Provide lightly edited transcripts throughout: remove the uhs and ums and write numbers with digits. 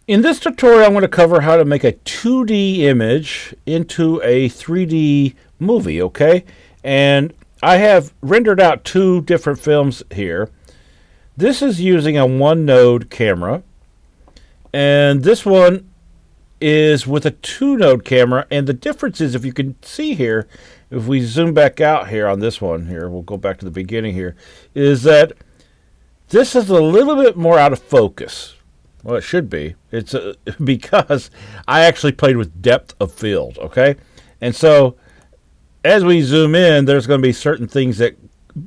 In this tutorial, I'm going to cover how to make a 2D image into a 3D movie, okay? And I have rendered out two different films here. This is using a one-node camera, and this one is with a two-node camera, and the difference is, if you can see here, if we zoom back out here on this one here, we'll go back to the beginning here, is that this is a little bit more out of focus. Well, it should be. It's because I actually played with depth of field, okay? And so as we zoom in, there's going to be certain things that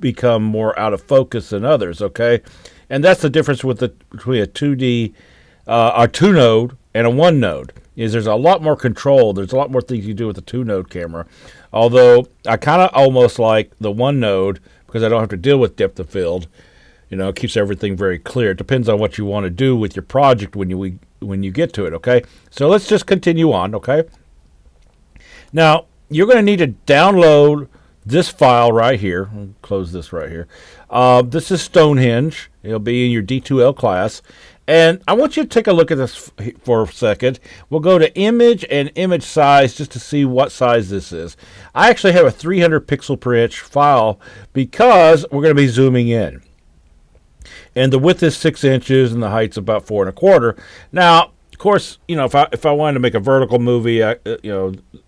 become more out of focus than others, okay? And that's the difference between a 2D, a two-node and a one-node, is there's a lot more control. There's a lot more things you do with a two-node camera. Although I kind of almost like the one-node because I don't have to deal with depth of field. You know, it keeps everything very clear. It depends on what you want to do with your project when you get to it, okay? So let's just continue on, okay? Now, you're going to need to download this file right here. I'll close this right here. This is Stonehenge. It'll be in your D2L class. And I want you to take a look at this for a second. We'll go to image and image size just to see what size this is. I actually have a 300 pixel per inch file because we're going to be zooming in. And the width is 6 inches and the height's about 4.25. Now, of course, you know, if I wanted to make a vertical movie,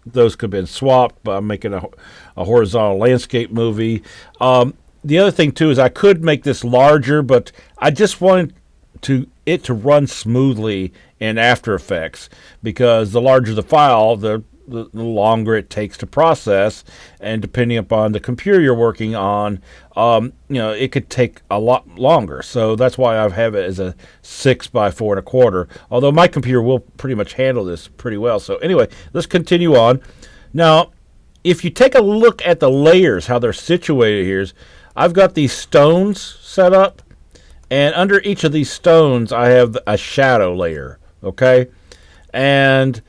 those could have been swapped. But I'm making a horizontal landscape movie. The other thing too is I could make this larger, but I just wanted it to run smoothly in After Effects, because the larger the file, the longer it takes to process, and depending upon the computer you're working on, it could take a lot longer. So that's why I have it as a 6 by 4.25. Although my computer will pretty much handle this pretty well. So anyway, let's continue on. Now, if you take a look at the layers, how they're situated here, I've got these stones set up, and under each of these stones, I have a shadow layer. Okay, and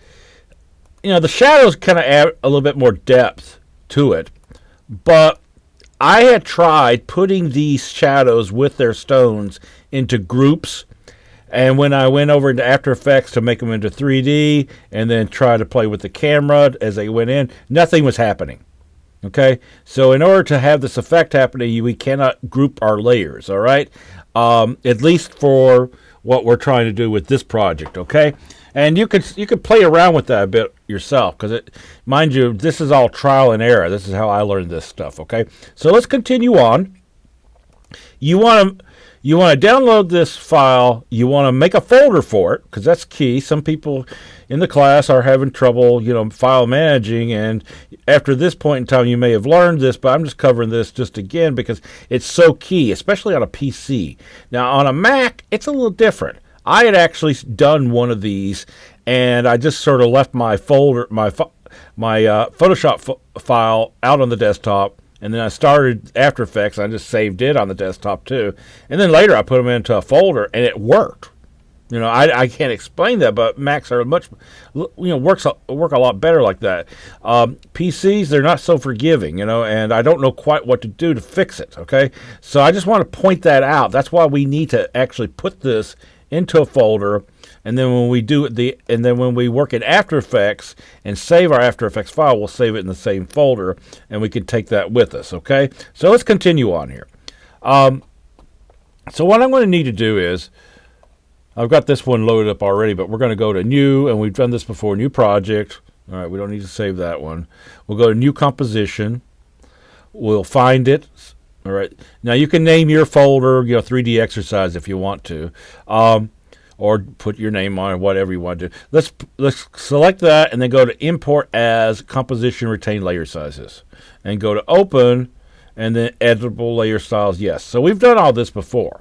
the shadows kind of add a little bit more depth to it, but I had tried putting these shadows with their stones into groups, and when I went over into After Effects to make them into 3D and then try to play with the camera as they went in, nothing was happening. Okay, so in order to have this effect happening, we cannot group our layers, all right? At least for what we're trying to do with this project, okay? And you could play around with that a bit yourself, because mind you, this is all trial and error. This is how I learned this stuff, okay? So let's continue on. You want to download this file. You want to make a folder for it, because that's key. Some people in the class are having trouble, file managing, and after this point in time, you may have learned this, but I'm just covering this just again because it's so key, especially on a PC. Now, on a Mac, it's a little different. I had actually done one of these, and I just sort of left my folder, my Photoshop file out on the desktop, and then I started After Effects. And I just saved it on the desktop too, and then later I put them into a folder, and it worked. I can't explain that, but Macs are work a lot better like that. PCs, they're not so forgiving, and I don't know quite what to do to fix it. Okay, so I just want to point that out. That's why we need to actually put this into a folder, and then when we work in After Effects and save our After Effects file, we'll save it in the same folder, and we can take that with us. Okay, so let's continue on here. So what I'm going to need to do is, I've got this one loaded up already, but we're going to go to New, and we've done this before, New Project. All right, we don't need to save that one. We'll go to New Composition. We'll find it. All right. Now, you can name your folder, 3D exercise if you want to, or put your name on it, whatever you want to do. Let's select that, and then go to Import as Composition Retain Layer Sizes, and go to Open, and then Editable Layer Styles, yes. So we've done all this before.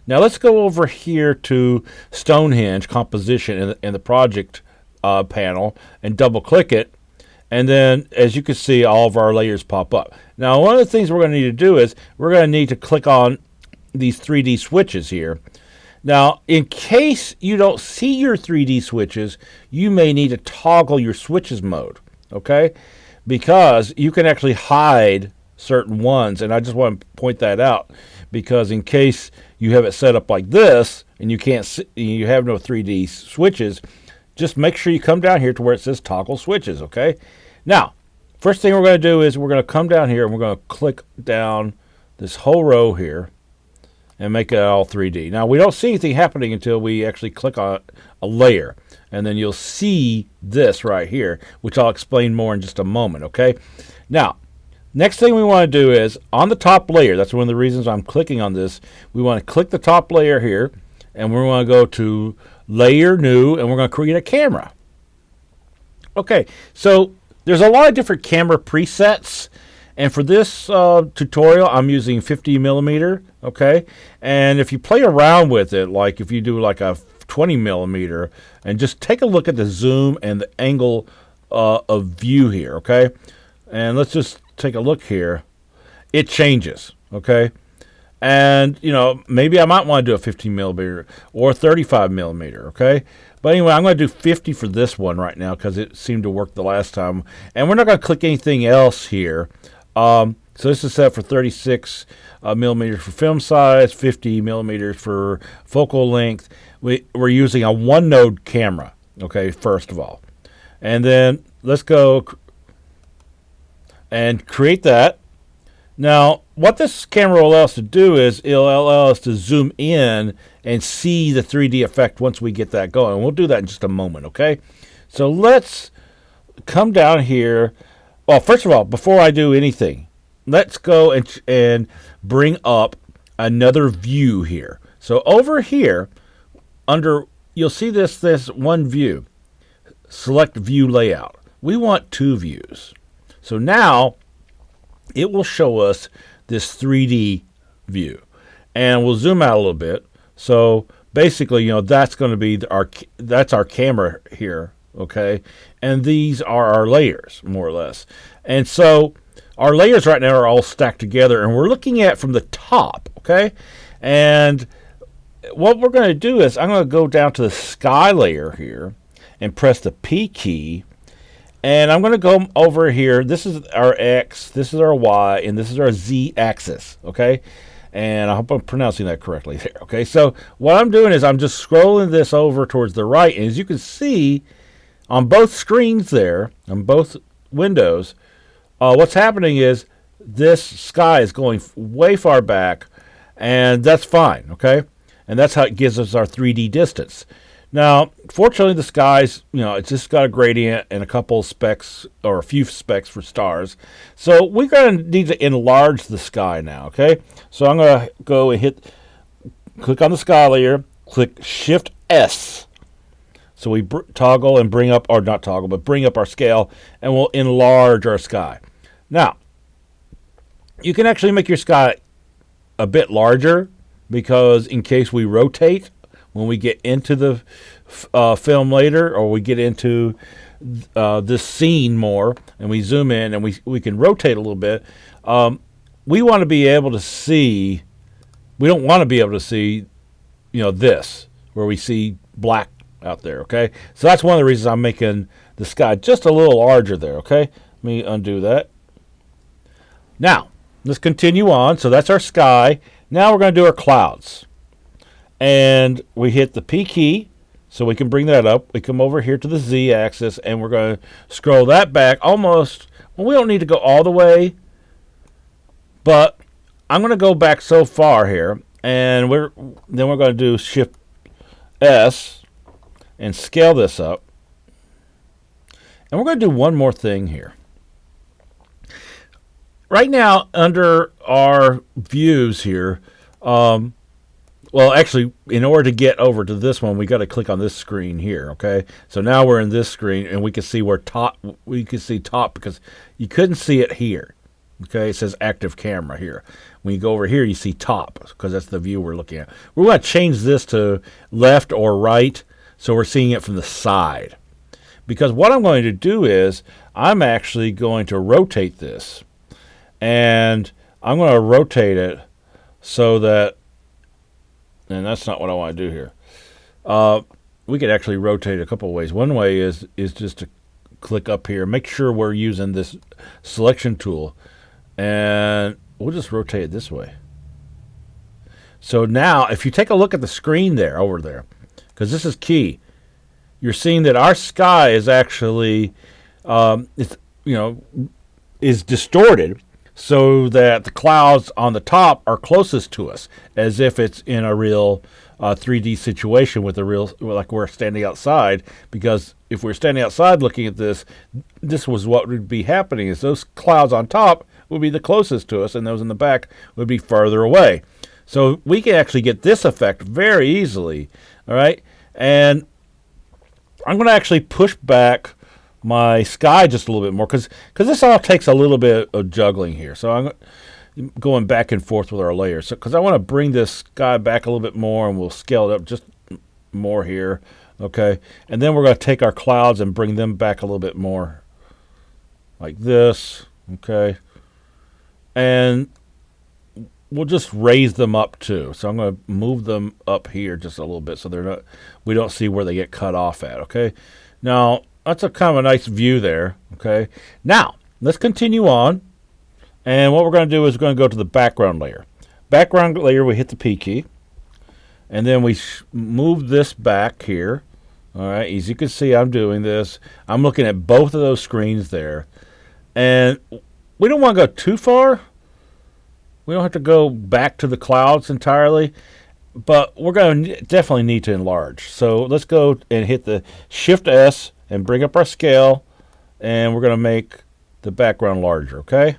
Now let's go over here to Stonehenge Composition in the project panel and double click it, and then as you can see, all of our layers pop up. Now one of the things we're going to need to do is we're going to need to click on these 3D switches here. Now in case you don't see your 3D switches, you may need to toggle your switches mode, okay? Because you can actually hide certain ones, and I just want to point that out because in case you have it set up like this and you can't see, you have no 3D switches, just make sure you come down here to where it says toggle switches, okay? Now, first thing we're going to do is we're going to come down here and we're going to click down this whole row here and make it all 3D. Now, we don't see anything happening until we actually click on a layer. And then you'll see this right here, which I'll explain more in just a moment, okay? Now, next thing we want to do is, on the top layer, that's one of the reasons I'm clicking on this, we want to click the top layer here, and we want to go to Layer, New, and we're going to create a camera. Okay, so there's a lot of different camera presets, and for this tutorial, I'm using 50 millimeter, okay? And if you play around with it, like if you do like a 20 millimeter, and just take a look at the zoom and the angle of view here, okay? And let's just take a look here. It changes, okay? And, you know, maybe I might want to do a 15 millimeter or 35 millimeter, okay? But anyway, I'm going to do 50 for this one right now because it seemed to work the last time. And we're not going to click anything else here. So this is set for 36 millimeters for film size, 50 millimeters for focal length. We're using a one-node camera, okay, first of all. And then let's go and create that. Now, what this camera will allow us to do is it'll allow us to zoom in and see the 3D effect once we get that going. We'll do that in just a moment, okay? So let's come down here. Well, first of all, before I do anything, let's go and bring up another view here. So over here, you'll see this one view. Select view layout. We want two views. So now it will show us this 3D view. And we'll zoom out a little bit. So basically, you know, that's going to be that's our camera here, okay? And these are our layers, more or less. And so our layers right now are all stacked together, and we're looking at from the top, okay? And what we're going to do is I'm going to go down to the sky layer here and press the P key. And I'm going to go over here. This is our X, this is our Y, and this is our Z axis, okay? And I hope I'm pronouncing that correctly there, okay? So what I'm doing is I'm just scrolling this over towards the right. And as you can see on both screens there, on both windows, what's happening is this sky is going way far back, and that's fine, okay? And that's how it gives us our 3D distance. Now, fortunately, the sky's, you know, it's just got a gradient and a couple specks, or a few specks for stars. So we're going to need to enlarge the sky now, okay? So I'm going to go and click on the sky layer, click Shift S. So we toggle and bring up, or not toggle, but bring up our scale, and we'll enlarge our sky. Now, you can actually make your sky a bit larger, because in case we rotate, when we get into the film later, or we get into this scene more, and we zoom in and we can rotate a little bit, we want to be able to see, we don't want to be able to see, you know, this, where we see black out there, okay? So that's one of the reasons I'm making the sky just a little larger there, okay? Let me undo that. Now, let's continue on. So that's our sky. Now we're going to do our clouds. And we hit the P key, so we can bring that up. We come over here to the Z axis, and we're going to scroll that back almost. Well, we don't need to go all the way, but I'm going to go back so far here, and then we're going to do Shift S and scale this up. And we're going to do one more thing here. Right now, under our views here, well, actually, in order to get over to this one, we got to click on this screen here, okay? So now we're in this screen, and we can see we can see top because you couldn't see it here, okay? It says active camera here. When you go over here, you see top because that's the view we're looking at. We're going to change this to left or right, so we're seeing it from the side. Because what I'm going to do is I'm actually going to rotate this, and I'm going to rotate it so that, and that's not what I want to do here. We could actually rotate a couple of ways. One way is just to click up here, make sure we're using this selection tool, And we'll just rotate it this way. So now, if you take a look at the screen there, over there, because this is key, you're seeing that our sky is actually, it's, is distorted, so that the clouds on the top are closest to us, as if it's in a real 3D situation with a real, like we're standing outside. Because if we're standing outside looking at this, this was what would be happening: is those clouds on top would be the closest to us, and those in the back would be farther away. So we can actually get this effect very easily. All right, and I'm going to actually push back my sky just a little bit more, because this all takes a little bit of juggling here. So I'm going back and forth with our layers. So because I want to bring this sky back a little bit more, and we'll scale it up just more here. Okay, and then we're going to take our clouds and bring them back a little bit more, like this. Okay, and we'll just raise them up too. So I'm going to move them up here just a little bit, so they're not, we don't see where they get cut off at. Okay, now that's a kind of a nice view there. Okay, now let's continue on, and what we're going to do is we're going to go to the background layer. Background layer, we hit the P key, and then we move this back here. All right, as you can see, I'm doing this. I'm looking at both of those screens there, and we don't want to go too far. We don't have to go back to the clouds entirely, but we're going to definitely need to enlarge. So let's go and hit the Shift S and bring up our scale, and we're going to make the background larger, okay?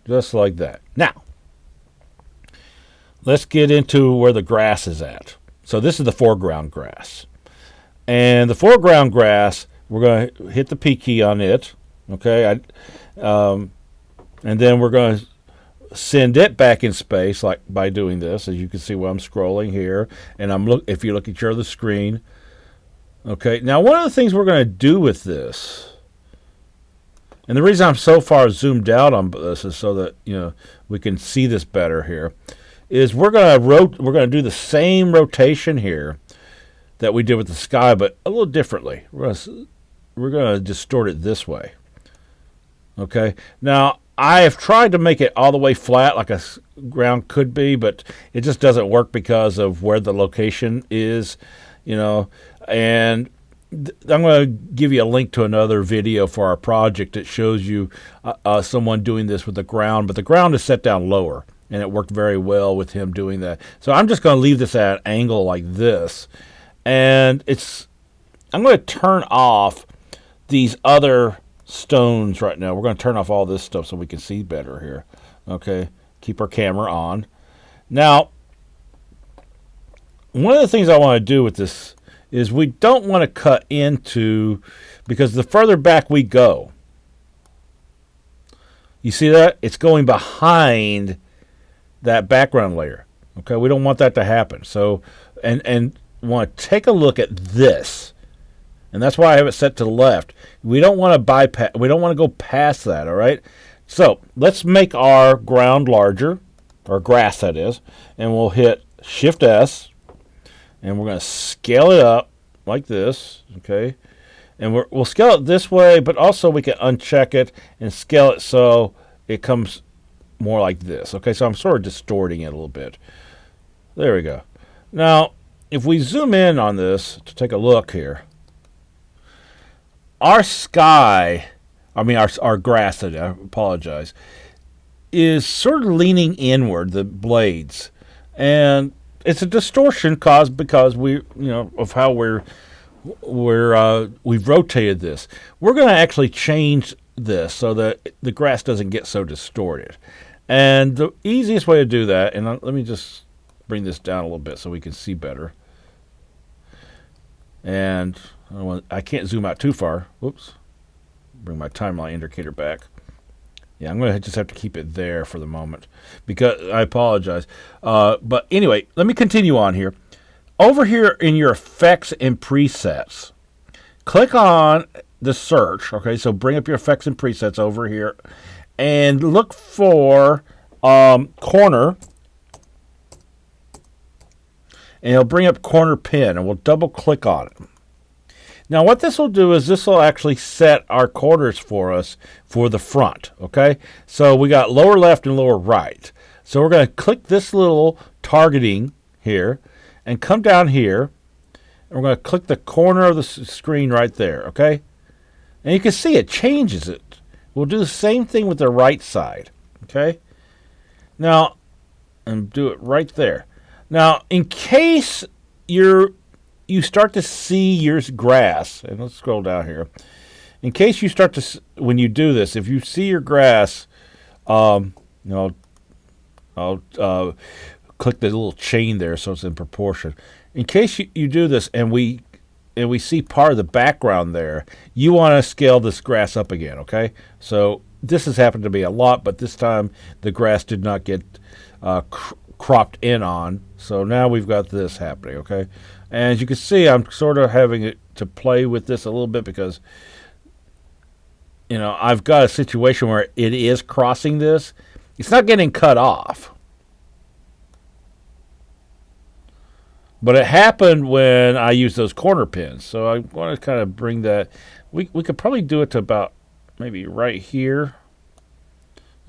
Just like that. Now, let's get into where the grass is at. So this is the foreground grass. And the foreground grass, we're going to hit the P key on it, okay? And then we're going to send it back in space, like by doing this. As you can see, where I'm scrolling here, and if you look at your other screen. Okay, now one of the things we're going to do with this, and the reason I'm so far zoomed out on this is so that we can see this better here, is we're going to do the same rotation here that we did with the sky, but a little differently. We're going to distort it this way. Okay, now I have tried to make it all the way flat like a ground could be, but it just doesn't work because of where the location is, and I'm going to give you a link to another video for our project that shows you someone doing this with the ground, but the ground is set down lower, and it worked very well with him doing that. So I'm just going to leave this at an angle like this, and I'm going to turn off these other stones right now. We're going to turn off all this stuff so we can see better here. Okay, keep our camera on. Now, one of the things I want to do with this is we don't want to cut into, because the further back we go, you see that? It's going behind that background layer. Okay, we don't want that to happen. So, and want to take a look at this. And that's why I have it set to the left. We don't want to bypass. We don't want to go past that. All right. So let's make our ground larger, or grass that is, and we'll hit Shift S, and we're going to scale it up like this. Okay, and we'll scale it this way, but also we can uncheck it and scale it so it comes more like this. Okay, so I'm sort of distorting it a little bit. There we go. Now, if we zoom in on this to take a look here, our sky, our grass, I apologize, is sort of leaning inward, the blades. And it's a distortion caused because of how we've rotated this. We're going to actually change this so that the grass doesn't get so distorted. And the easiest way to do that, and let me just bring this down a little bit so we can see better. And I can't zoom out too far. Whoops. Bring my timeline indicator back. Yeah, I'm going to just have to keep it there for the moment, because I apologize. But anyway, let me continue on here. Over here in your effects and presets, click on the search. Okay, so bring up your effects and presets over here and look for corner. And it'll bring up corner pin, and we'll double click on it. Now what this will do is this will actually set our corners for us for the front, okay? So we got lower left and lower right. So we're going to click this little targeting here and come down here, and we're going to click the corner of the screen right there, okay? And you can see it changes it. We'll do the same thing with the right side, okay? Now, and do it right there. Now, in case you start to see your grass, and let's scroll down here. In case you start to, when you do this, if you see your grass, I'll click the little chain there so it's in proportion. In case you do this and we see part of the background there, you want to scale this grass up again, okay? So this has happened to me a lot, but this time the grass did not get cropped in on. So now we've got this happening, okay? And as you can see, I'm sort of having to play with this a little bit because, I've got a situation where it is crossing this. It's not getting cut off. But it happened when I used those corner pins. So I want to kind of bring that. We could probably do it to about maybe right here.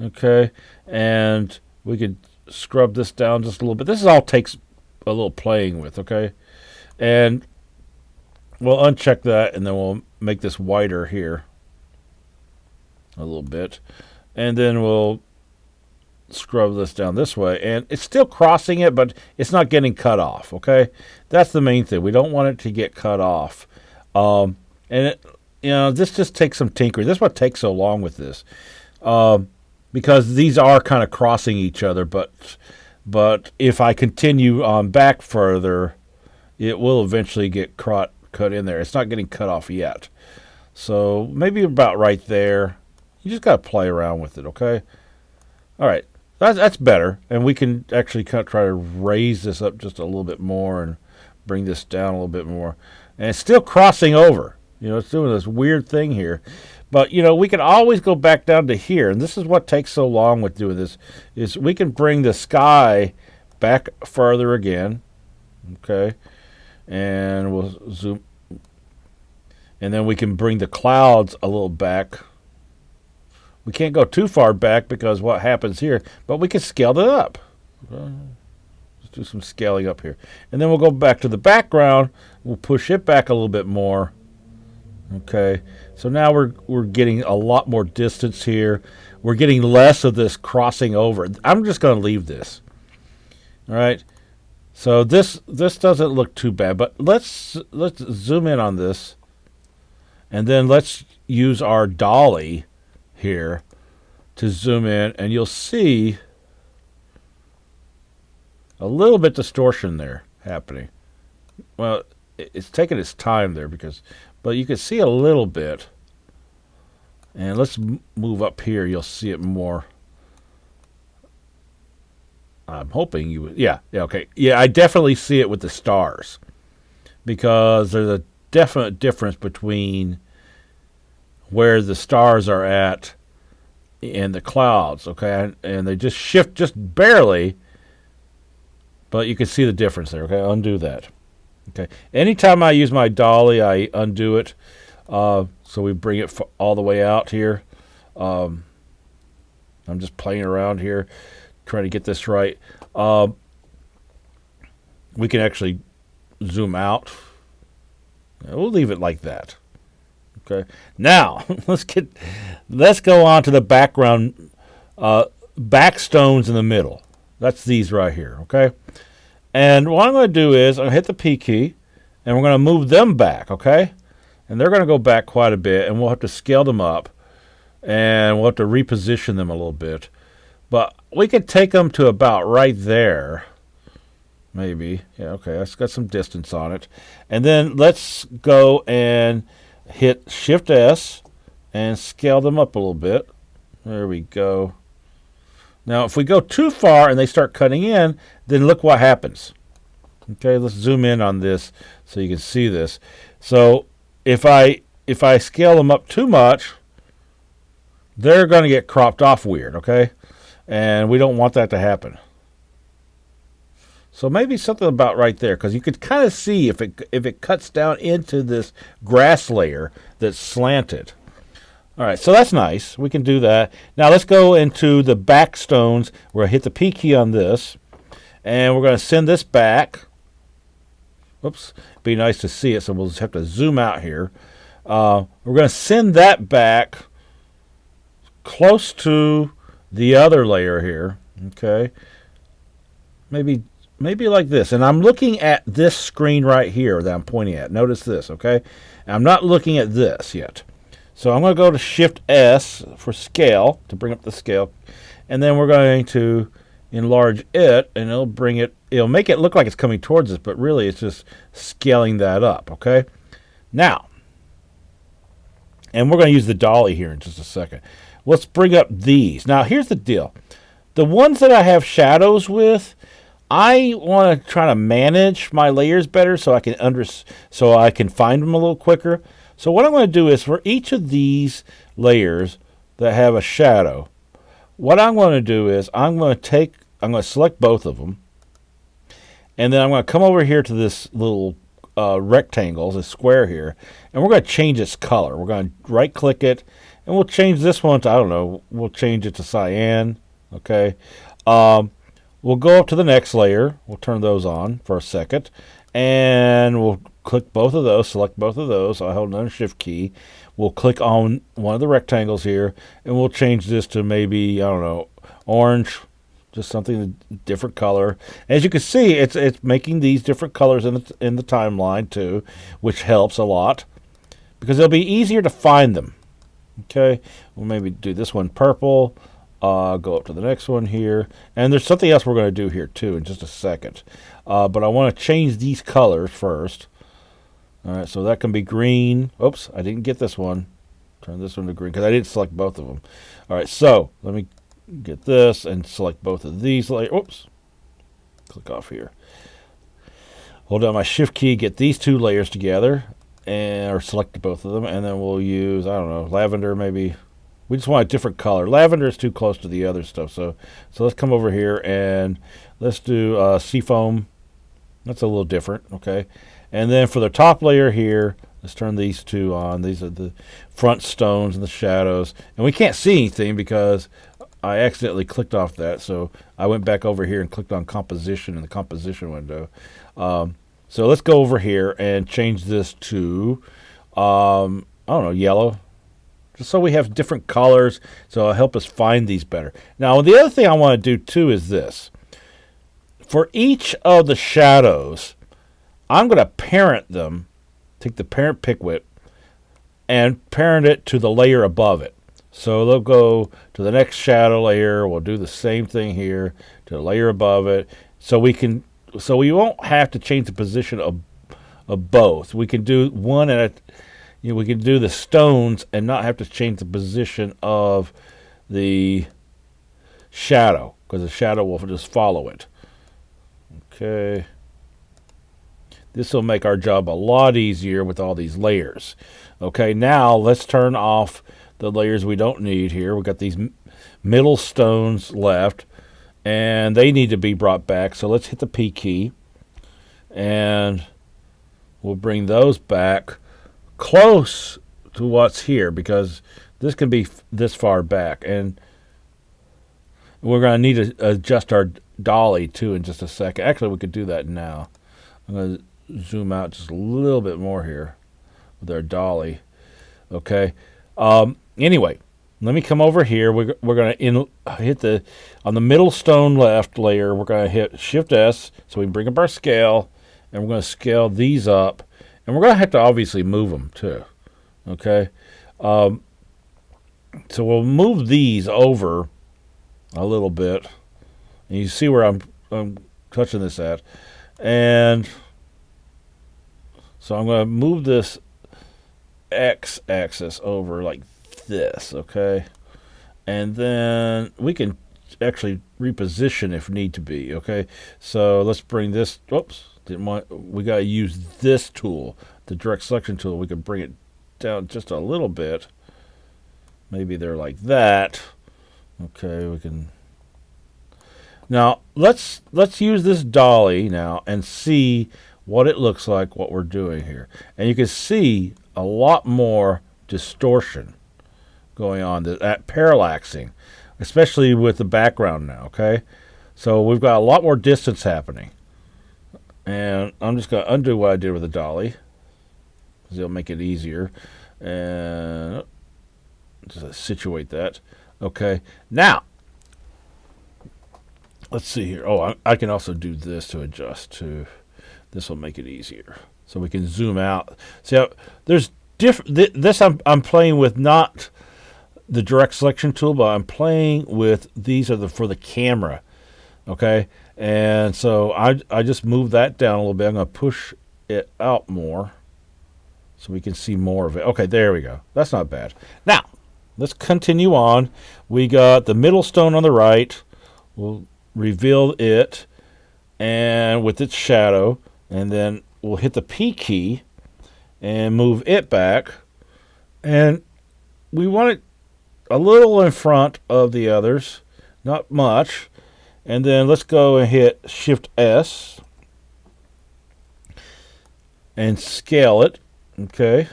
Okay. And we could scrub this down just a little bit. This all takes a little playing with, okay? And we'll uncheck that, and then we'll make this wider here a little bit. And then we'll scrub this down this way. And it's still crossing it, but it's not getting cut off, okay? That's the main thing. We don't want it to get cut off. And this just takes some tinkering. That's what takes so long with this. Because these are kind of crossing each other, but if I continue on back further, it will eventually get cut in there. It's not getting cut off yet. So maybe about right there. You just got to play around with it, okay? All right. That's better. And we can actually kind of try to raise this up just a little bit more and bring this down a little bit more. And it's still crossing over. It's doing this weird thing here. But, we can always go back down to here. And this is what takes so long with doing this, is we can bring the sky back further again. Okay. And we'll zoom. And then we can bring the clouds a little back. We can't go too far back because what happens here. But we can scale it up. Let's do some scaling up here. And then we'll go back to the background. We'll push it back a little bit more. Okay, so now we're getting a lot more distance here. We're getting less of this crossing over. I'm just going to leave this. All right. So this doesn't look too bad, but let's zoom in on this, and then let's use our dolly here to zoom in, and you'll see a little bit distortion there happening. Well, it's taking its time there but you can see a little bit. And let's move up here. You'll see it more. I'm hoping you would. Yeah, okay. Yeah, I definitely see it with the stars. Because there's a definite difference between where the stars are at and the clouds, okay? And they just shift just barely. But you can see the difference there, okay? Undo that. Okay. Anytime I use my dolly, I undo it. So we bring it all the way out here. I'm just playing around here, trying to get this right. We can actually zoom out. We'll leave it like that. Okay. Now let's go on to the background, backstones in the middle. That's these right here. Okay. And what I'm going to do is I'm going to hit the P key, and we're going to move them back, okay? And they're going to go back quite a bit, and we'll have to scale them up, and we'll have to reposition them a little bit. But we could take them to about right there, maybe. Yeah, okay, that's got some distance on it. And then let's go and hit Shift-S and scale them up a little bit. There we go. Now, if we go too far and they start cutting in, then look what happens. Okay, let's zoom in on this so you can see this. So if I scale them up too much, they're going to get cropped off weird, okay? And we don't want that to happen. So maybe something about right there, because you could kind of see if it cuts down into this grass layer that's slanted. All right, so that's nice. We can do that. Now let's go into the back stones. We're going to hit the P key on this, and we're going to send this back. Oops, it'd be nice to see it, so we'll just have to zoom out here. We're going to send that back close to the other layer here. Okay, maybe like this. And I'm looking at this screen right here that I'm pointing at. Notice this, okay? And I'm not looking at this yet. So I'm going to go to Shift S for scale, to bring up the scale. And then we're going to enlarge it, and it'll make it look like it's coming towards us, but really it's just scaling that up, okay? Now, and we're going to use the dolly here in just a second. Let's bring up these. Now, here's the deal. The ones that I have shadows with, I want to try to manage my layers better so I can find them a little quicker. So what I'm going to do is for each of these layers that have a shadow, what I'm going to do is I'm going to select both of them, and then I'm going to come over here to this little rectangle, this square here, and we're going to change its color. We're going to right click it, and we'll change this one to, I don't know, we'll change it to cyan. Okay. We'll go up to the next layer. We'll turn those on for a second, and we'll click both of those, select both of those. I'll hold down Shift key. We'll click on one of the rectangles here, and we'll change this to maybe, I don't know, orange, just something different color. As you can see, it's making these different colors in the timeline too, which helps a lot because it'll be easier to find them. Okay, we'll maybe do this one purple. Go up to the next one here, and there's something else we're going to do here too in just a second. But I want to change these colors first. All right, so that can be green. Oops, I didn't get this one. Turn this one to green because I didn't select both of them. All right, so let me get this and select both of these layers. Oops, click off here. Hold down my Shift key, get these two layers together, or select both of them, and then we'll use, I don't know, lavender maybe. We just want a different color. Lavender is too close to the other stuff, so let's come over here and let's do seafoam. That's a little different, okay? And then for the top layer here, let's turn these two on. These are the front stones and the shadows. And we can't see anything because I accidentally clicked off that, so I went back over here and clicked on composition in the composition window. So let's go over here and change this to, I don't know, yellow. Just so we have different colors, so it'll help us find these better. Now, the other thing I want to do too is this. For each of the shadows, I'm going to parent them, take the parent pick whip, and parent it to the layer above it. So they'll go to the next shadow layer. We'll do the same thing here to the layer above it. So we won't have to change the position of both. We can do one at a we can do the stones and not have to change the position of the shadow because the shadow will just follow it. Okay. This will make our job a lot easier with all these layers. Okay, now let's turn off the layers we don't need here. We've got these middle stones left, and they need to be brought back. So let's hit the P key, and we'll bring those back close to what's here because this can be this far back, and we're going to need to adjust our dolly too in just a second. Actually, we could do that now. I'm going to zoom out just a little bit more here with our dolly. Okay. Anyway, let me come over here. We're going to hit on the middle stone left layer. We're going to hit Shift S so we can bring up our scale, and we're going to scale these up. And we're going to have to obviously move them too, okay? So we'll move these over a little bit. And you see where I'm touching this at. And so I'm going to move this x-axis over like this, okay? And then we can actually reposition if need to be, okay? So let's bring this, whoops. We got to use this tool, the direct selection tool. We can bring it down just a little bit. Maybe they're like that. Okay, we can. Now let's use this dolly now and see what it looks like, what we're doing here. And you can see a lot more distortion going on, that parallaxing, especially with the background now, okay? So we've got a lot more distance happening. And I'm just going to undo what I did with the dolly, because it'll make it easier. And just situate that. Okay, now, let's see here. Oh, I can also do this to adjust too. This will make it easier. So we can zoom out. See how there's different. This I'm playing with not the direct selection tool, but I'm playing with these are for the camera. Okay, and so I just move that down a little bit. I'm going to push it out more so we can see more of it. Okay, there we go. That's not bad. Now, let's continue on. We got the middle stone on the right. We'll reveal it and with its shadow, and then we'll hit the P key and move it back. And we want it a little in front of the others, not much. And then let's go and hit Shift S and scale it. Okay.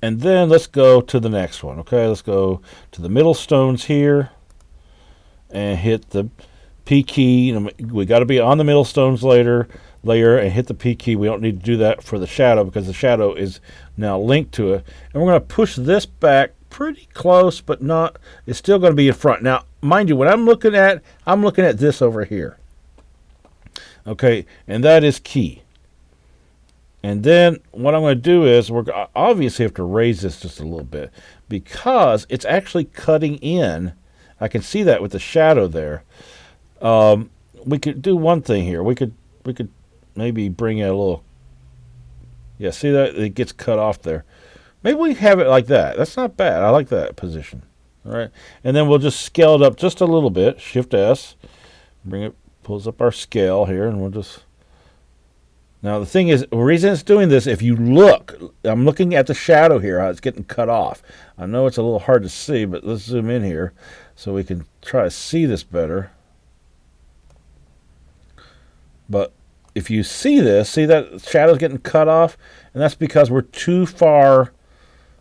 And then let's go to the next one. Okay, let's go to the middle stones here and hit the P key. We got to be on the middle stones layer and hit the P key. We don't need to do that for the shadow because the shadow is now linked to it. And we're going to push this back pretty close, but not. It's still going to be in front. Now, mind you, what I'm looking at this over here. Okay, and that is key. And then what I'm going to do is we're obviously have to raise this just a little bit because it's actually cutting in. I can see that with the shadow there. We could do one thing here. We could maybe bring it a little. Yeah, see that it gets cut off there. Maybe we have it like that. That's not bad. I like that position. All right, and then we'll just scale it up just a little bit. Shift S, bring it, pulls up our scale here, and we'll just. Now, the thing is, the reason it's doing this, if you look, I'm looking at the shadow here, how it's getting cut off. I know it's a little hard to see, but let's zoom in here so we can try to see this better. But if you see this, see that shadow's getting cut off? And that's because we're too far,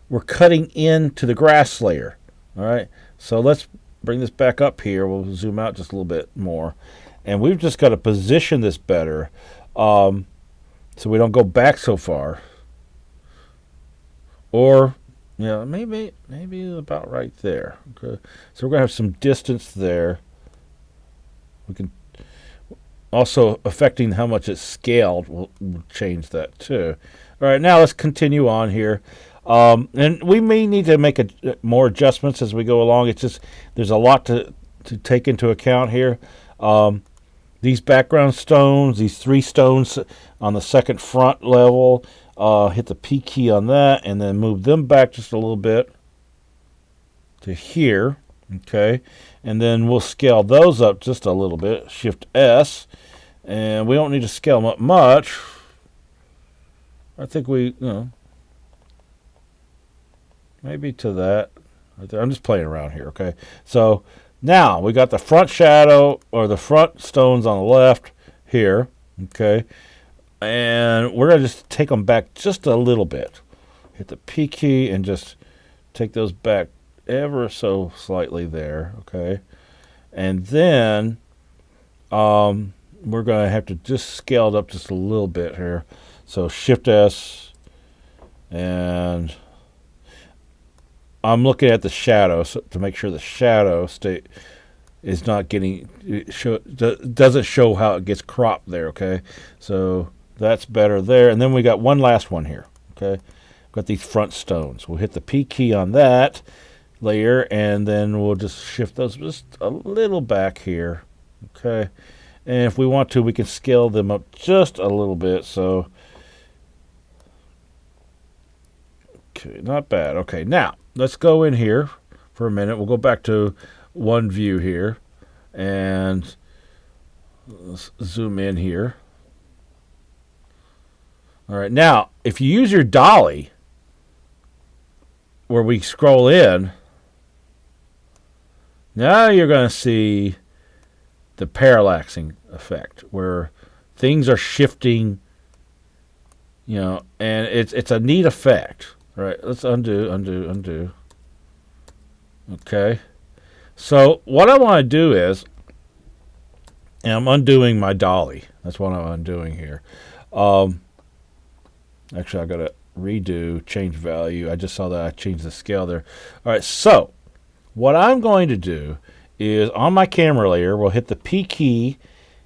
we're cutting into the grass layer. All right, so let's bring this back up here. We'll zoom out just a little bit more. And we've just got to position this better. So we don't go back so far. Or, yeah, maybe about right there. Okay. So we're going to have some distance there. We can also affecting how much it's scaled. We'll change that too. All right, now let's continue on here. And we may need to make more adjustments as we go along. It's just there's a lot to take into account here. These background stones, these 3 stones on the second front level, hit the P key on that and then move them back just a little bit to here, okay? And then we'll scale those up just a little bit, Shift S, and we don't need to scale them up much. I think maybe to that. Right there. I'm just playing around here, okay? So now we got the front shadow or the front stones on the left here, okay? And we're going to just take them back just a little bit. Hit the P key and just take those back ever so slightly there, okay? And then we're going to have to just scale it up just a little bit here. So Shift S, and I'm looking at the shadow to make sure the shadow is not getting doesn't show how it gets cropped there. Okay, so that's better there. And then we got one last one here. Okay, got these front stones. We'll hit the P key on that layer, and then we'll just shift those just a little back here. Okay, and if we want to, we can scale them up just a little bit. So. Okay, not bad. Okay, now let's go in here for a minute. We'll go back to one view here and let's zoom in here. All right, now if you use your dolly where we scroll in, Now you're going to see the parallaxing effect where things are shifting, and it's a neat effect. Right, let's undo. Okay. So what I want to do is, and I'm undoing my dolly. That's what I'm undoing here. Actually, I got to redo, change value. I just saw that I changed the scale there. All right, so what I'm going to do is on my camera layer, we'll hit the P key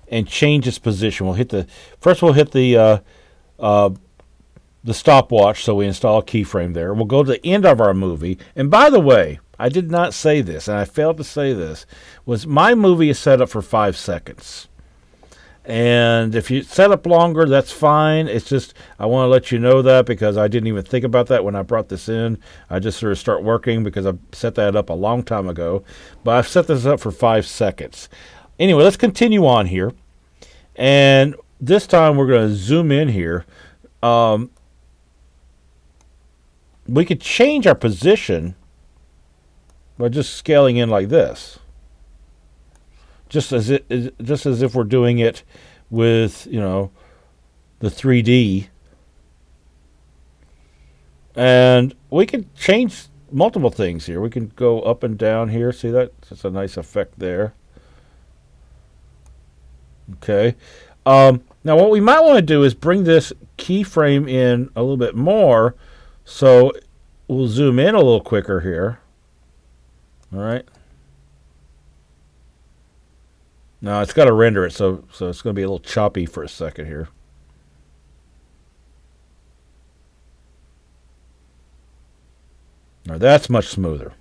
and change its position. We'll hit the stopwatch, so we install a keyframe there. We'll go to the end of our movie. And by the way, I did not say this, and I failed to say this, was my movie is set up for 5 seconds. And if you set up longer, that's fine. It's just I want to let you know that because I didn't even think about that when I brought this in. I just sort of start working because I set that up a long time ago. But I've set this up for 5 seconds. Anyway, let's continue on here. And this time we're going to zoom in here. We could change our position by just scaling in like this. Just as if we're doing it with, the 3D. And we can change multiple things here. We can go up and down here. See that? That's a nice effect there. Okay. Now what we might want to do is bring this keyframe in a little bit more. So we'll zoom in a little quicker here. All right. Now it's got to render it, so it's going to be a little choppy for a second here. Now that's much smoother.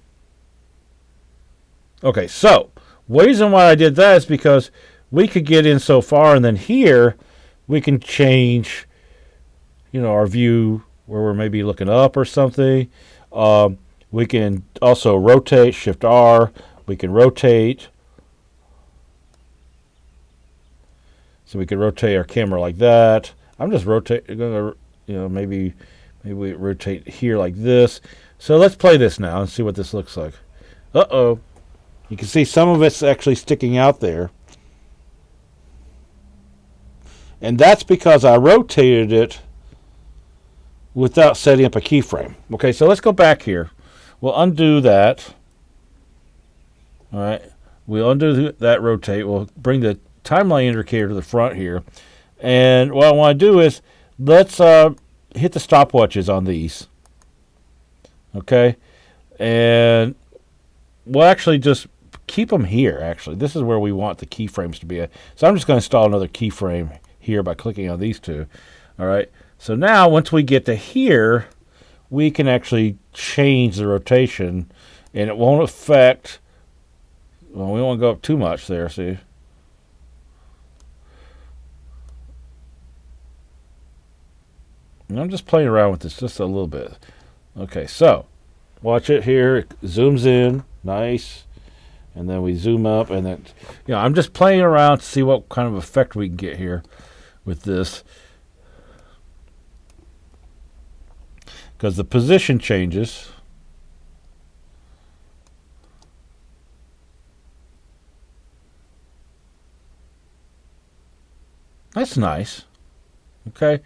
Okay, so the reason why I did that is because we could get in so far, and then here we can change, our view where we're maybe looking up or something. We can also rotate, Shift R. We can rotate. So we can rotate our camera like that. I'm just rotating, maybe we rotate here like this. So let's play this now and see what this looks like. Uh-oh. You can see some of it's actually sticking out there. And that's because I rotated it without setting up a keyframe. Okay, so let's go back here. We'll undo that. All right. We'll undo that rotate. We'll bring the timeline indicator to the front here. And what I want to do is let's hit the stopwatches on these. Okay. And we'll actually just keep them here, actually. This is where we want the keyframes to be at. So I'm just going to install another keyframe here by clicking on these two. All right. So now once we get to here, we can actually change the rotation, and it won't affect. Well, we don't want to go up too much there, see? And I'm just playing around with this just a little bit. Okay, so watch it here. It zooms in, nice. And then we zoom up, and then, I'm just playing around to see what kind of effect we can get here with this. Because the position changes. That's nice. Okay.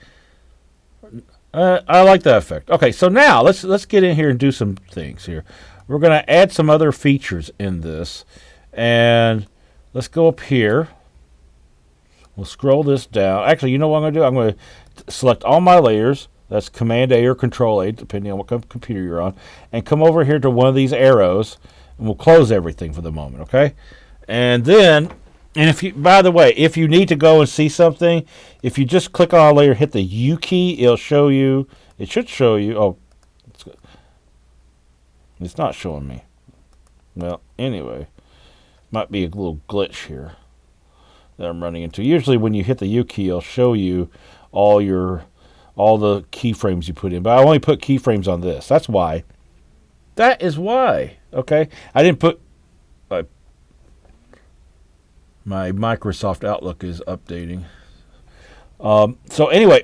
I like that effect. Okay, so now let's get in here and do some things here. We're going to add some other features in this. And let's go up here. We'll scroll this down. Actually, you know what I'm going to do? I'm going to select all my layers. That's Command A or Control A, depending on what computer you're on. And come over here to one of these arrows. And we'll close everything for the moment, okay? And then, by the way, if you need to go and see something, if you just click on a layer, hit the U key, it should show you. Oh, it's not showing me. Well, anyway, might be a little glitch here that I'm running into. Usually when you hit the U key, it'll show you all the keyframes you put in. But I only put keyframes on this. That's why. That is why. Okay? I didn't put... My Microsoft Outlook is updating. So anyway,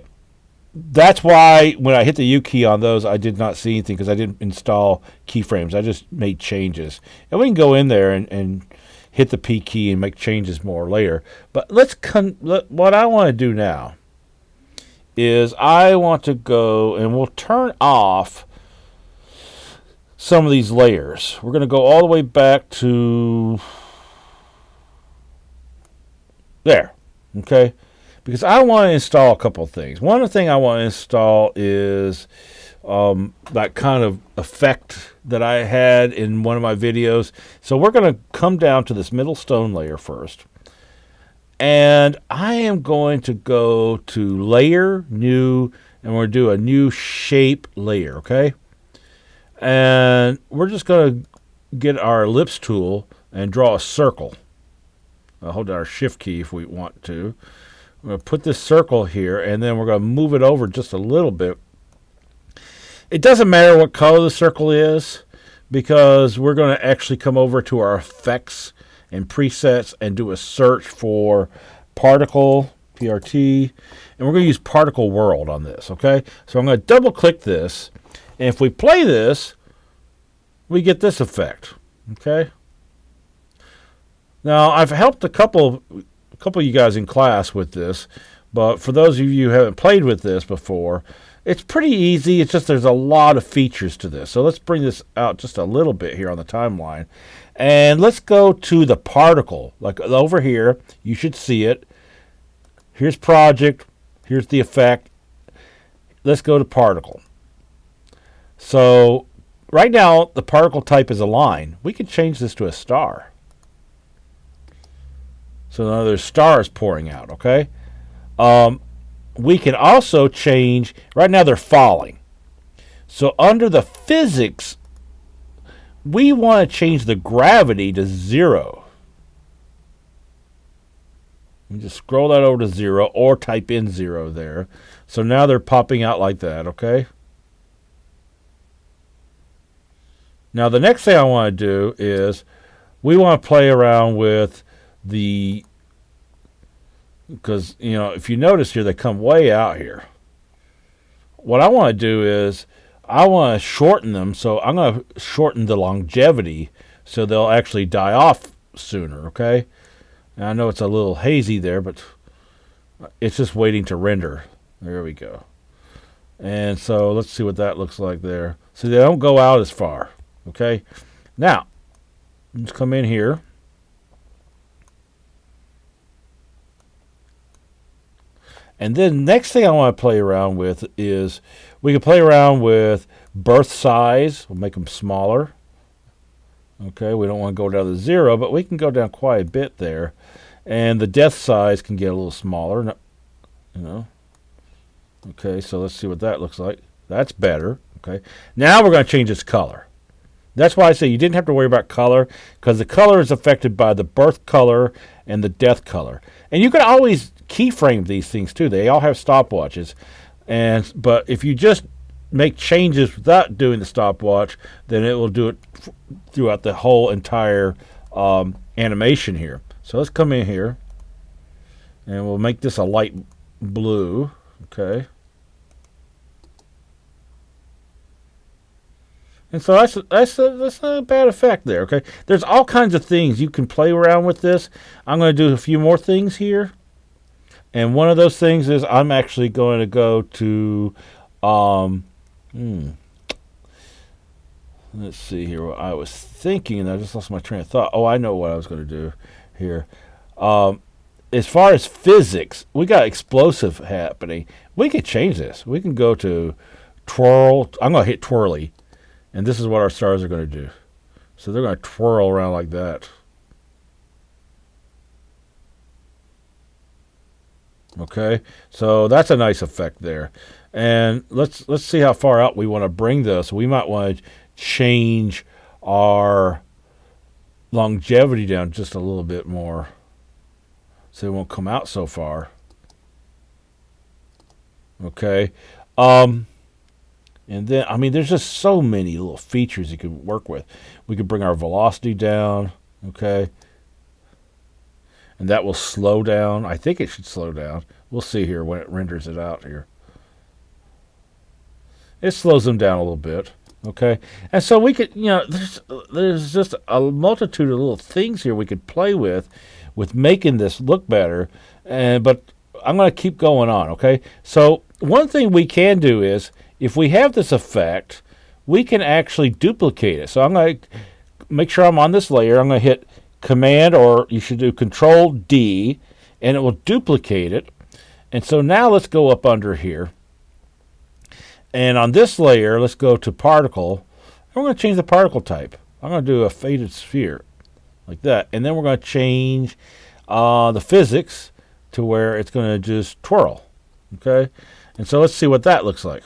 that's why when I hit the U key on those, I did not see anything because I didn't install keyframes. I just made changes. And we can go in there and hit the P key and make changes more later. But what I want to do now is I want to go and we'll turn off some of these layers. We're going to go all the way back to there, okay? Because I want to install a couple of things. One of the things I want to install is that kind of effect that I had in one of my videos. So we're going to come down to this middle stone layer first. And I am going to go to Layer, New, and we're going to do a new shape layer, okay? And we're just going to get our ellipse tool and draw a circle. I'll hold down our shift key if we want to. We're going to put this circle here, and then we're going to move it over just a little bit. It doesn't matter what color the circle is, because we're going to actually come over to our effects and presets and do a search for particle, PRT, and we're going to use particle world on this, okay? So I'm going to double click this, and if we play this, we get this effect, okay? Now, I've helped a couple of you guys in class with this, but for those of you who haven't played with this before, it's pretty easy. It's just there's a lot of features to this. So let's bring this out just a little bit here on the timeline. And let's go to the particle. Like over here, you should see it. Here's project. Here's the effect. Let's go to particle. So right now, the particle type is a line. We could change this to a star. So now there's stars pouring out, okay? We can also change, right now they're falling. So under the physics, we want to change the gravity to 0. You just scroll that over to 0 or type in 0 there. So now they're popping out like that, okay? Now the next thing I want to do is we want to play around with the, because, you know, if you notice here, they come way out here. What I want to do is I want to shorten them, so I'm going to shorten the longevity so they'll actually die off sooner, okay? And I know it's a little hazy there, but it's just waiting to render. There we go. And so let's see what that looks like there. So they don't go out as far, okay? Now, let's come in here. And then next thing I want to play around with is we can play around with birth size. We'll make them smaller. Okay, we don't want to go down to 0, but we can go down quite a bit there. And the death size can get a little smaller, you know. Okay, so let's see what that looks like. That's better. Okay, now we're going to change its color. That's why I say you didn't have to worry about color, because the color is affected by the birth color and the death color. And you can always keyframe these things too. They all have stopwatches. But if you just make changes without doing the stopwatch, then it will do it throughout the whole entire animation here. So let's come in here, and we'll make this a light blue. Okay. And so that's not a bad effect there, okay? There's all kinds of things you can play around with this. I'm going to do a few more things here. And one of those things is I'm actually going to go to, let's see here what I was thinking, and I just lost my train of thought. Oh, I know what I was going to do here. As far as physics, we got explosive happening. We could change this. We can go to twirl. I'm going to hit twirly. And this is what our stars are going to do. So they're going to twirl around like that. Okay, so that's a nice effect there. And let's see how far out we want to bring this. We might want to change our longevity down just a little bit more, so it won't come out so far. Okay. And then, I mean, there's just so many little features you can work with. We could bring our velocity down, okay? And that will slow down. I think it should slow down. We'll see here when it renders it out here. It slows them down a little bit. Okay, and so we could, there's just a multitude of little things here we could play with making this look better. But I'm going to keep going on. Okay, so one thing we can do is if we have this effect, we can actually duplicate it. So I'm going to make sure I'm on this layer. I'm going to hit Command, or you should do Control D, and it will duplicate it. And so now let's go up under here. And on this layer, let's go to Particle. And we're going to change the particle type. I'm going to do a faded sphere, like that. And then we're going to change the physics to where it's going to just twirl. Okay? And so let's see what that looks like.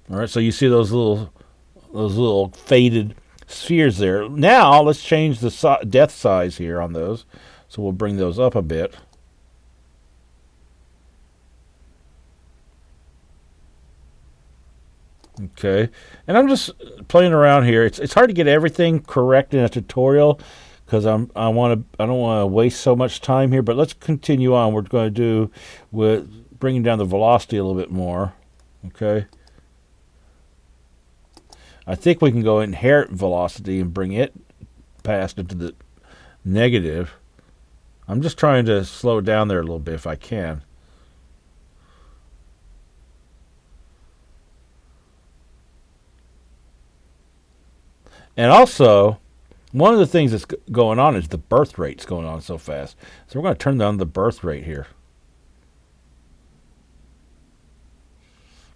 All right, so you see those little faded spheres there. Now let's change the depth size here on those. So we'll bring those up a bit. Okay, and I'm just playing around here. It's hard to get everything correct in a tutorial because I don't want to waste so much time here. But let's continue on. We're going to do with bringing down the velocity a little bit more. Okay. I think we can go inherit velocity and bring it past into the negative. I'm just trying to slow it down there a little bit if I can. And also, one of the things that's going on is the birth rate's going on so fast. So we're going to turn down the birth rate here.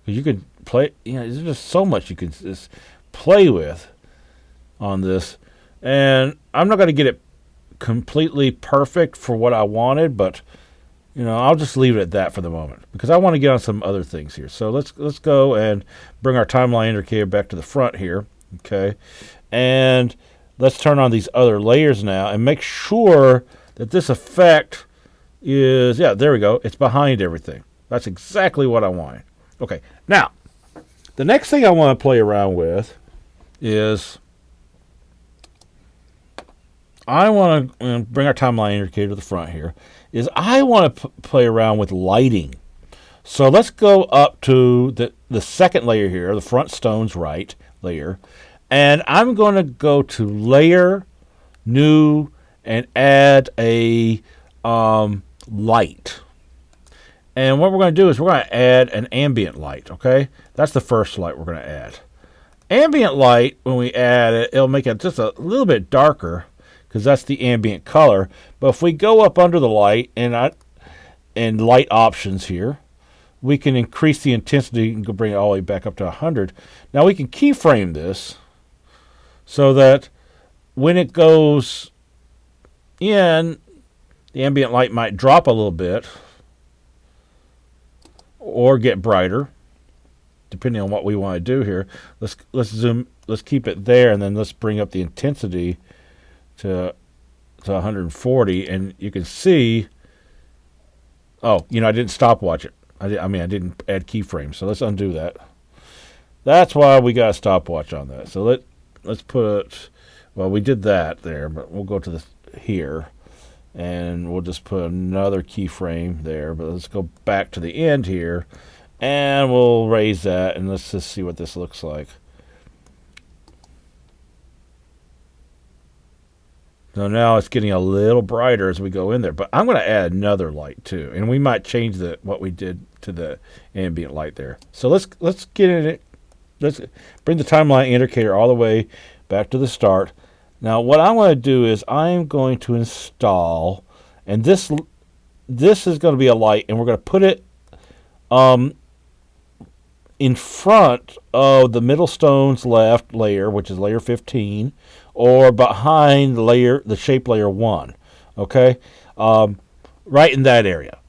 You could play, there's just so much you can just play with on this. And I'm not going to get it completely perfect for what I wanted, but I'll just leave it at that for the moment because I want to get on some other things here. So let's go and bring our timeline indicator back to the front here. Okay. And let's turn on these other layers now and make sure that this effect is, there we go. It's behind everything. That's exactly what I wanted. Okay, now, the next thing I want to play around with is I want to bring our timeline indicator to the front here, is I want to play around with lighting. So let's go up to the second layer here, the front stones right layer, and I'm going to go to Layer, New, and add a light. And what we're going to do is we're going to add an ambient light, okay? That's the first light we're going to add. Ambient light, when we add it, it'll make it just a little bit darker because that's the ambient color. But if we go up under the light and light options here, we can increase the intensity and bring it all the way back up to 100. Now we can keyframe this so that when it goes in, the ambient light might drop a little bit or get brighter, depending on what we want to do here. Let's zoom. Let's keep it there, and then let's bring up the intensity to 140, and you can see. Oh, I didn't stopwatch it. I didn't add keyframes, so let's undo that. That's why we got a stopwatch on that. So let's put. Well, we did that there, but we'll go to here. And we'll just put another keyframe there. But let's go back to the end here. And we'll raise that. And let's just see what this looks like. So now it's getting a little brighter as we go in there. But I'm going to add another light too. And we might change what we did to the ambient light there. So let's get in it. Let's bring the timeline indicator all the way back to the start. Now, what I want to do is I'm going to install, and this is going to be a light, and we're going to put it in front of the middle stones left layer, which is layer 15, or behind the shape layer 1. Okay, right in that area.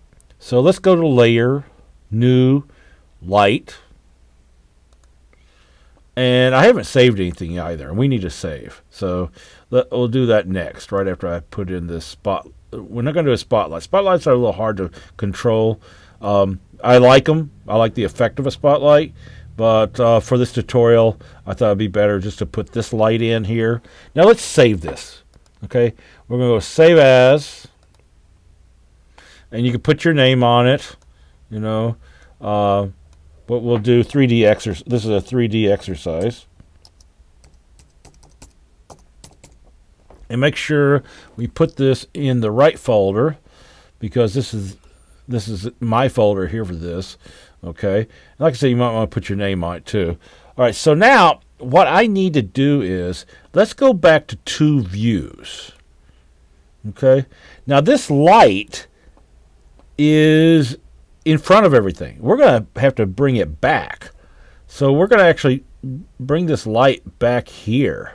So let's go to Layer, New, Light. And I haven't saved anything either, and we need to save. So we'll do that next, right after I put in this spot. We're not going to do a spotlight. Spotlights are a little hard to control. I like them. I like the effect of a spotlight. But for this tutorial, I thought it would be better just to put this light in here. Now let's save this. Okay, we're going to go Save As. And you can put your name on it. But we'll do 3D exercise. This is a 3D exercise. And make sure we put this in the right folder, because this is my folder here for this. Okay. And like I said, you might want to put your name on it too. All right. So now what I need to do is, let's go back to 2 views. Okay. Now this light is in front of everything. We're going to have to bring it back. So we're going to actually bring this light back here.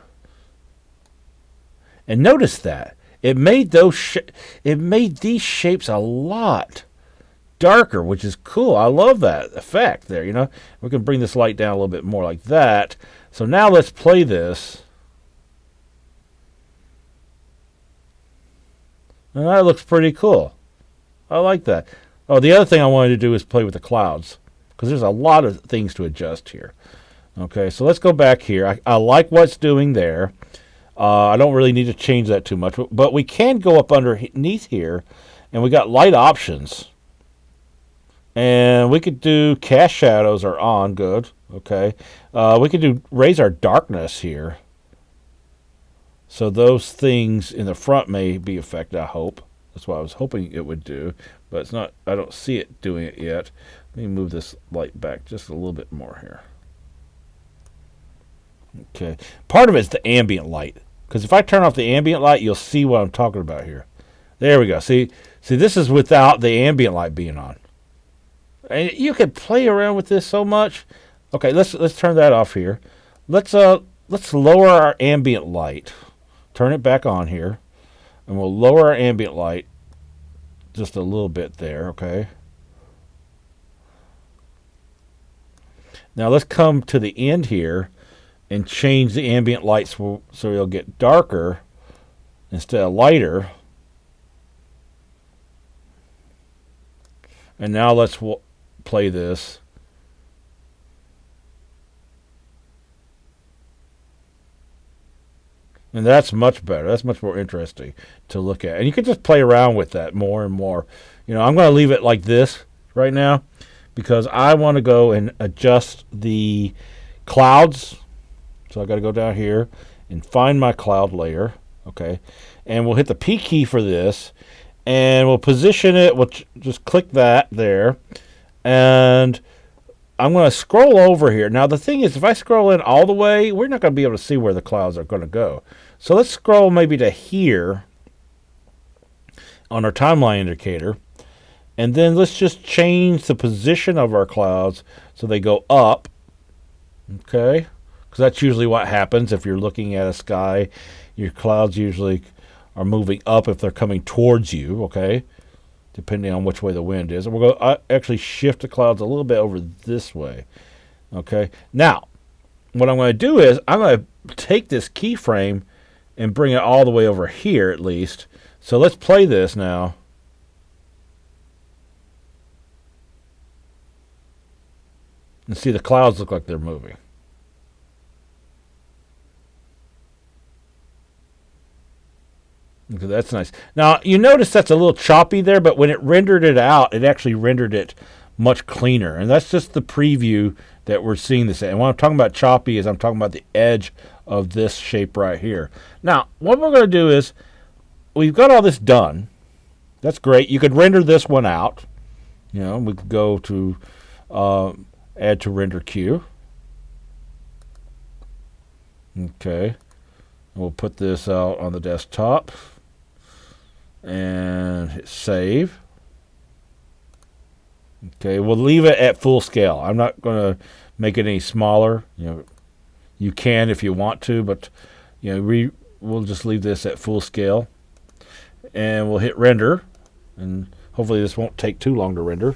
And notice that it made these shapes a lot darker, which is cool. I love that effect there. You know, we can bring this light down a little bit more like that. So now let's play this. And that looks pretty cool. I like that. Oh, the other thing I wanted to do is play with the clouds, because there's a lot of things to adjust here. Okay, so let's go back here. I like what's doing there. I don't really need to change that too much, but we can go up underneath here, and we got light options. And we could do cast shadows are on, good. Okay, we could raise our darkness here. So those things in the front may be affected, I hope. That's what I was hoping it would do, but it's not. I don't see it doing it yet. Let me move this light back just a little bit more here. Okay. Part of it's the ambient light, because if I turn off the ambient light, you'll see what I'm talking about here. There we go. See, this is without the ambient light being on. And you could play around with this so much. Okay, let's turn that off here. Let's lower our ambient light. Turn it back on here. And we'll lower our ambient light just a little bit there, okay? Now let's come to the end here and change the ambient light so it'll get darker instead of lighter. And now let's play this. And that's much better. That's much more interesting to look at. And you can just play around with that more and more. You know, I'm going to leave it like this right now, because I want to go and adjust the clouds. So I got to go down here and find my cloud layer. Okay. And we'll hit the P key for this, and we'll position it. We'll just click that there. And I'm going to scroll over here. Now, the thing is, if I scroll in all the way, we're not going to be able to see where the clouds are going to go. So let's scroll maybe to here on our timeline indicator. And then let's just change the position of our clouds so they go up. Okay? Because that's usually what happens if you're looking at a sky. Your clouds usually are moving up if they're coming towards you. Okay? Depending on which way the wind is. And we're going to actually shift the clouds a little bit over this way. Okay. Now, what I'm going to do is I'm going to take this keyframe and bring it all the way over here at least. So let's play this now. And see, the clouds look like they're moving. Okay, that's nice. Now, you notice that's a little choppy there, but when it rendered it out, it actually rendered it much cleaner. And that's just the preview that we're seeing this at. And when I'm talking about choppy is I'm talking about the edge of this shape right here. Now, what we're going to do is, we've got all this done. That's great. You could render this one out. You know, we could go to add to render queue. Okay. We'll put this out on the desktop. And hit save. Okay, we'll leave it at full scale. I'm not going to make it any smaller. You know, you can if you want to, but you know, we'll just leave this at full scale. And we'll hit render, and hopefully this won't take too long to render.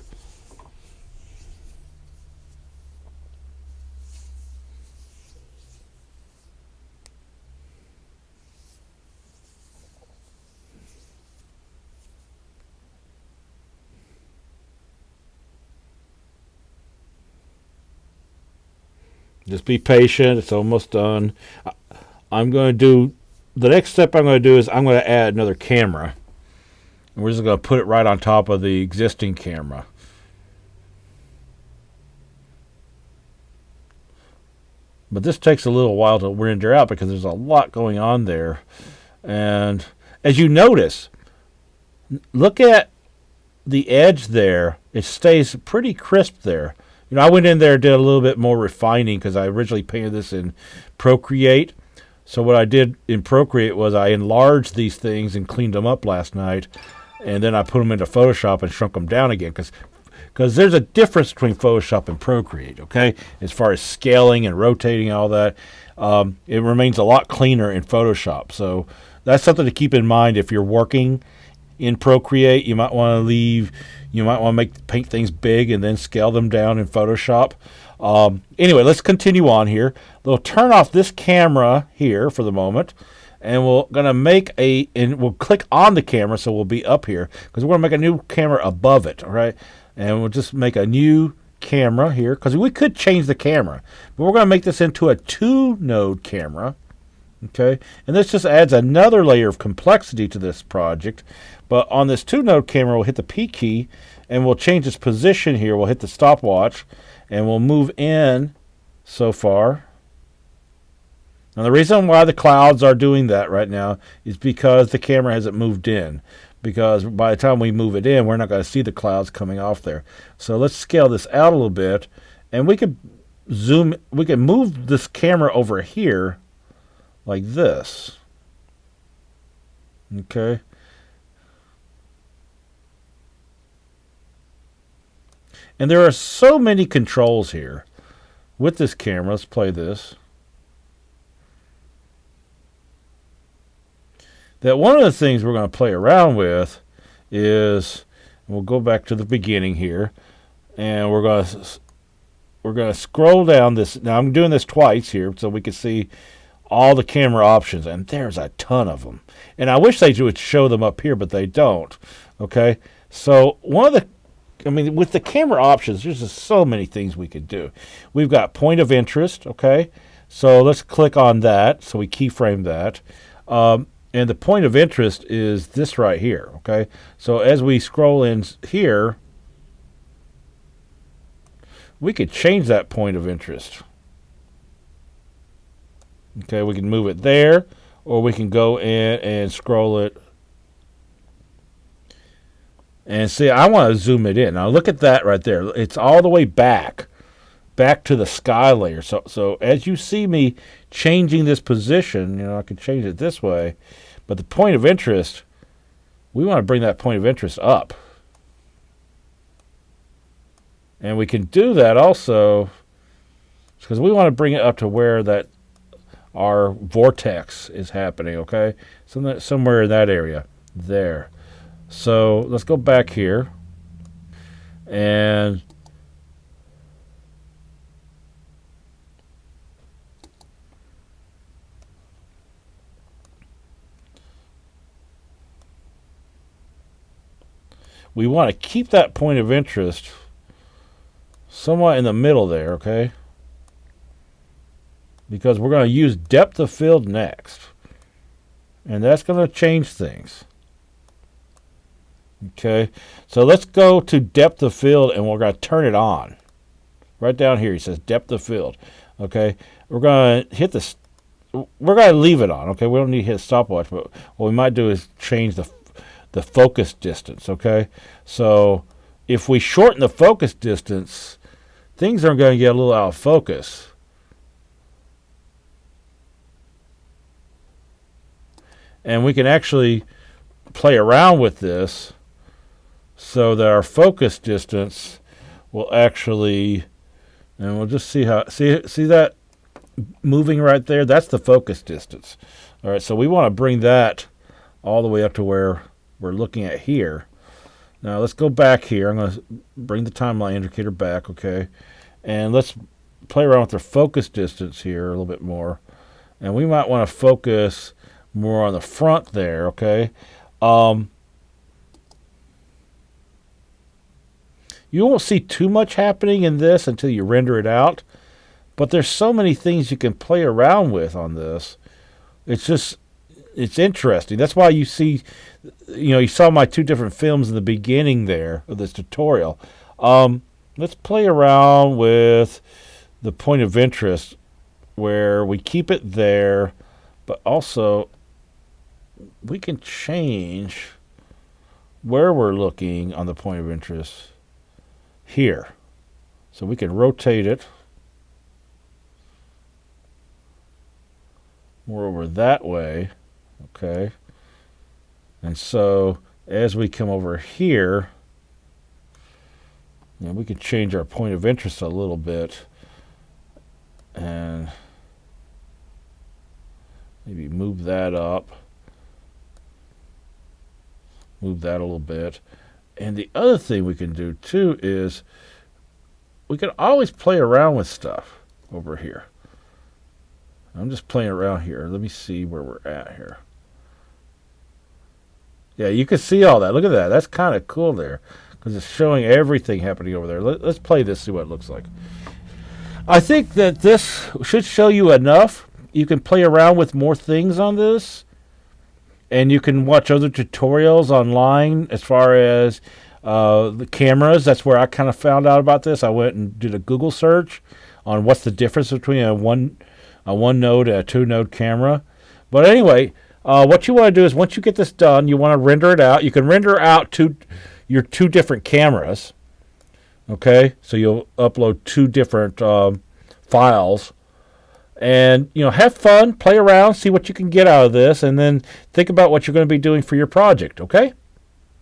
Just be patient. It's almost done. I'm going to do, the next step I'm going to do is I'm going to add another camera. And we're just going to put it right on top of the existing camera. But this takes a little while to render out because there's a lot going on there. And as you notice, look at the edge there. It stays pretty crisp there. I went in there and did a little bit more refining because I originally painted this in Procreate. So what I did in Procreate was I enlarged these things and cleaned them up last night. And then I put them into Photoshop and shrunk them down again because there's a difference between Photoshop and Procreate, okay? As far as scaling and rotating and all that, it remains a lot cleaner in Photoshop. So that's something to keep in mind if you're working in Procreate. You might want to paint things big and then scale them down in Photoshop. Anyway, let's continue on here. We'll turn off this camera here for the moment, and we'll we'll click on the camera, so we'll be up here because we're gonna make a new camera above it. All right, and we'll just make a new camera here because we could change the camera, but we're gonna make this into a 2-node camera. Okay, and this just adds another layer of complexity to this project. But on this 2-node camera, we'll hit the P key, and we'll change its position here. We'll hit the stopwatch, and we'll move in so far. Now, the reason why the clouds are doing that right now is because the camera hasn't moved in. Because by the time we move it in, we're not going to see the clouds coming off there. So let's scale this out a little bit, and we can move this camera over here like this. Okay. And there are so many controls here with this camera. Let's play this. That one of the things we're going to play around with is, we'll go back to the beginning here, and we're going to scroll down this. Now I'm doing this twice here so we can see all the camera options, and there's a ton of them. And I wish they would show them up here, but they don't. Okay, so with the camera options, there's just so many things we could do. We've got point of interest. Okay, so let's click on that. So we keyframe that. And the point of interest is this right here, okay? So as we scroll in here, we could change that point of interest. Okay, we can move it there, or we can go in and scroll it. And see, I want to zoom it in. Now look at that right there. It's all the way back to the sky layer. So as you see me changing this position, I can change it this way. But the point of interest, we want to bring that point of interest up. And we can do that also because we want to bring it up to where that our vortex is happening, okay? Somewhere in that area there. So let's go back here. And we want to keep that point of interest somewhat in the middle there, okay? Because we're going to use depth of field next. And that's going to change things. Okay, so let's go to depth of field, and we're going to turn it on. Right down here, it says depth of field. Okay, we're going to hit this. We're going to leave it on. Okay, we don't need to hit stopwatch, but what we might do is change the focus distance. Okay, so if we shorten the focus distance, things are going to get a little out of focus. And we can actually play around with this so that our focus distance will actually, and we'll just see that moving right there. That's the focus distance. All right, so we want to bring that all the way up to where we're looking at here. Now let's go back here. I'm going to bring the timeline indicator back, okay, and let's play around with the focus distance here a little bit more. And we might want to focus more on the front there, okay. You won't see too much happening in this until you render it out, but there's so many things you can play around with on this. It's interesting. That's why you see, you saw my two different films in the beginning there of this tutorial. Let's play around with the point of interest where we keep it there, but also we can change where we're looking on the point of interest here. So we can rotate it more over that way, okay? And so as we come over here, we can change our point of interest a little bit and maybe move that up, move that a little bit. And the other thing we can do too is we can always play around with stuff over here. I'm just playing around here. Let me see where we're at here. Yeah, you can see all that. Look at that. That's kind of cool there because it's showing everything happening over there. Let's play this, see what it looks like. I think that this should show you enough. You can play around with more things on this, and you can watch other tutorials online as far as the cameras. That's where I kind of found out about this. I went and did a Google search on what's the difference between a one node and a 2-node camera. But anyway, what you want to do is once you get this done, you want to render it out. You can render out your 2 different cameras. Okay, so you'll upload 2 different files, and have fun, play around, see what you can get out of this, and then think about what you're going to be doing for your project. Okay.